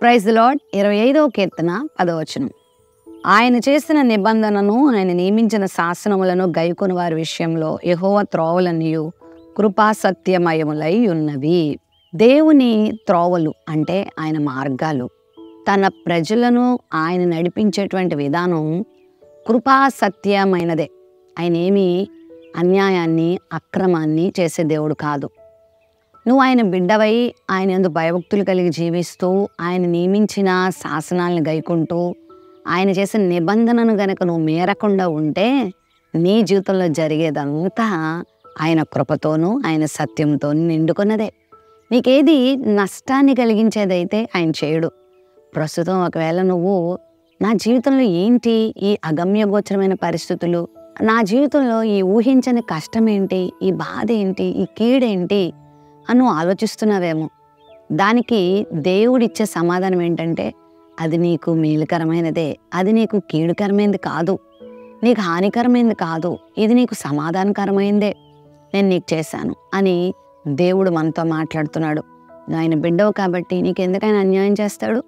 Praise the lord. 25వ కీర్తన 10వ వచనం. ఆయన చేసిన నిబంధనను, ఆయన నియమించిన శాసనములను గైకొని వారి విషయంలో యెహోవా త్రోవలన్నీయు కృపా సత్యమయములై ఉన్నవి. దేవుని త్రోవలు అంటే ఆయన మార్గాలు, తన ప్రజలను ఆయన నడిపించేటువంటి విధానం కృపా సత్యమైనదే. ఆయన ఏమీ అన్యాయాన్ని, అక్రమాన్ని చేసే దేవుడు కాదు. నువ్వు ఆయన బిడ్డవై ఆయన యందు భయభక్తులు కలిగి జీవిస్తూ, ఆయన నియమించిన శాసనాలను గైకుంటూ, ఆయన చేసిన నిబంధనను గనక నువ్వు మేరకుండా ఉంటే నీ జీవితంలో జరిగేదంతా ఆయన కృపతోనూ ఆయన సత్యంతోనూ నిండుకున్నదే. నీకేది నష్టాన్ని కలిగించేదైతే ఆయన చేయడు. ప్రస్తుతం ఒకవేళ నువ్వు నా జీవితంలో ఏంటి ఈ అగమ్యగోచరమైన పరిస్థితులు, నా జీవితంలో ఈ ఊహించని కష్టం ఏంటి, ఈ బాధ ఏంటి, ఈ కీడేంటి అని నువ్వు ఆలోచిస్తున్నావేమో. దానికి దేవుడిచ్చే సమాధానం ఏంటంటే, అది నీకు మేలుకరమైనదే, అది నీకు కీడుకరమైనది కాదు, నీకు హానికరమైనది కాదు, ఇది నీకు సమాధానకరమైనదే నేను నీకు చేశాను అని దేవుడు మనతో మాట్లాడుతున్నాడు. నువ్వు ఆయన బిడ్డవు కాబట్టి నీకెందుకు ఆయన అన్యాయం చేస్తాడు?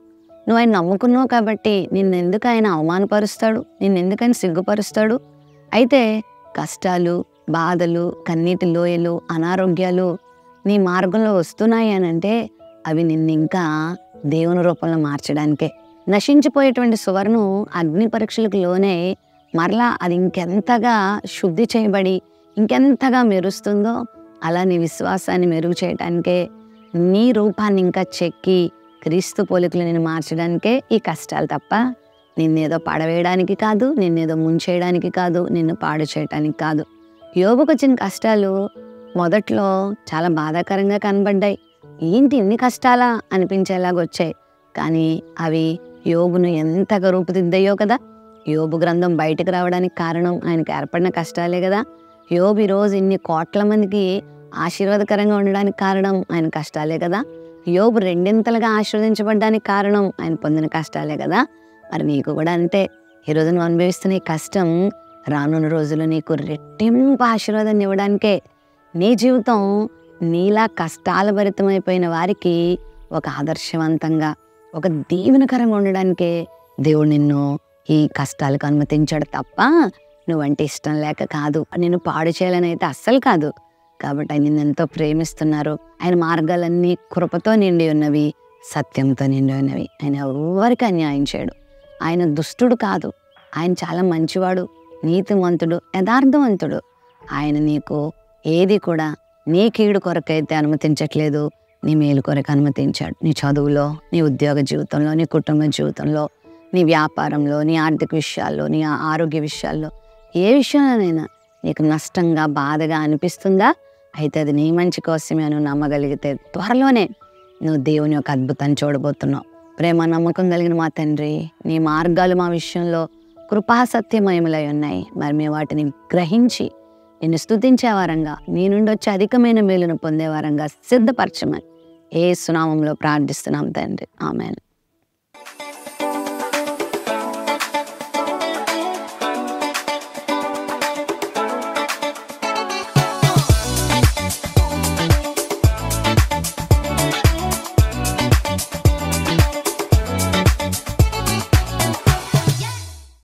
నువ్వు ఆయన నమ్ముకున్నావు కాబట్టి నిన్నెందుకు ఆయన అవమానపరుస్తాడు? నిన్నెందుకు ఆయన సిగ్గుపరుస్తాడు? అయితే కష్టాలు, బాధలు, కన్నీటి లోయలు, అనారోగ్యాలు నీ మార్గంలో వస్తున్నాయి అనంటే అవి నిన్ను ఇంకా దేవుని రూపంలో మార్చడానికే. నశించిపోయేటువంటి సువర్ణం అగ్ని పరీక్షలకు లోనే మరలా అది ఇంకెంతగా శుద్ధి చేయబడి ఇంకెంతగా మెరుస్తుందో అలా నీ విశ్వాసాన్ని మెరుగు చేయడానికే, నీ రూపాన్ని ఇంకా చెక్కి క్రీస్తు పోలికలు నేను మార్చడానికే ఈ కష్టాలు తప్ప నిన్నేదో పడవేయడానికి కాదు, నిన్నేదో ముంచేయడానికి కాదు, నిన్ను పాడు చేయడానికి కాదు. యోబుకు వచ్చిన కష్టాలు మొదట్లో చాలా బాధాకరంగా కనబడ్డాయి. ఏంటి ఇన్ని కష్టాలా అనిపించేలాగా వచ్చాయి. కానీ అవి యోబును ఎంతగా రూపుదిద్దాయో కదా. యోబు గ్రంథం బయటకు రావడానికి కారణం ఆయనకు ఏర్పడిన కష్టాలే కదా. యోబు ఈరోజు ఇన్ని కోట్ల మందికి ఆశీర్వాదకరంగా ఉండడానికి కారణం ఆయన కష్టాలే కదా. యోబు రెండింతలుగా ఆశీర్వదించబడడానికి కారణం ఆయన పొందిన కష్టాలే కదా. మరి నీకు కూడా అంతే. ఈరోజు నువ్వు అనుభవిస్తున్న ఈ కష్టం రానున్న రోజుల్లో నీకు రెట్టింపు ఆశీర్వాదాన్ని ఇవ్వడానికే. నీ జీవితం నీలా కష్టాల భరితమైపోయిన వారికి ఒక ఆదర్శవంతంగా, ఒక దీవెనకరంగా ఉండడానికే దేవుడు నిన్ను ఈ కష్టాలకు అనుమతించాడు తప్ప నువ్వంటే ఇష్టం లేక కాదు, నిన్ను పాడు చేయాలని అయితే అస్సలు కాదు. కాబట్టి ఆయన నిన్ను ఎంతో ప్రేమిస్తున్నారు. ఆయన మార్గాలన్నీ కృపతో నిండి ఉన్నవి, సత్యంతో నిండి ఉన్నవి. ఆయన ఎవరికి అన్యాయం చేయడు. ఆయన దుష్టుడు కాదు. ఆయన చాలా మంచివాడు, నీతిమంతుడు, యథార్థవంతుడు. ఆయన నీకు ఏది కూడా నీ కీడు కొరకైతే అనుమతించట్లేదు, నీ మేలు కొరకు అనుమతించాడు. నీ చదువులో, నీ ఉద్యోగ జీవితంలో, నీ కుటుంబ జీవితంలో, నీ వ్యాపారంలో, నీ ఆర్థిక విషయాల్లో, నీ ఆరోగ్య విషయాల్లో, ఏ విషయంలోనైనా నీకు నష్టంగా, బాధగా అనిపిస్తుందా? అయితే అది నీ మంచి కోసమే నువ్వు నమ్మగలిగితే త్వరలోనే నువ్వు దేవుని యొక్క అద్భుతాన్ని చూడబోతున్నావు. ప్రేమ నమ్మకం కలిగిన మా తండ్రి, నీ మార్గాలు మా విషయంలో కృపాసత్యమయములై ఉన్నాయి. మరి మేము వాటిని గ్రహించి నిన్ను స్తుతించే వారంగా, నీ నుండి వచ్చే అధికమైన మేలును పొందే వారంగా సిద్ధపరచమని యేసు నామములో ప్రార్థిస్తున్నాం తండ్రి. ఆమేన్.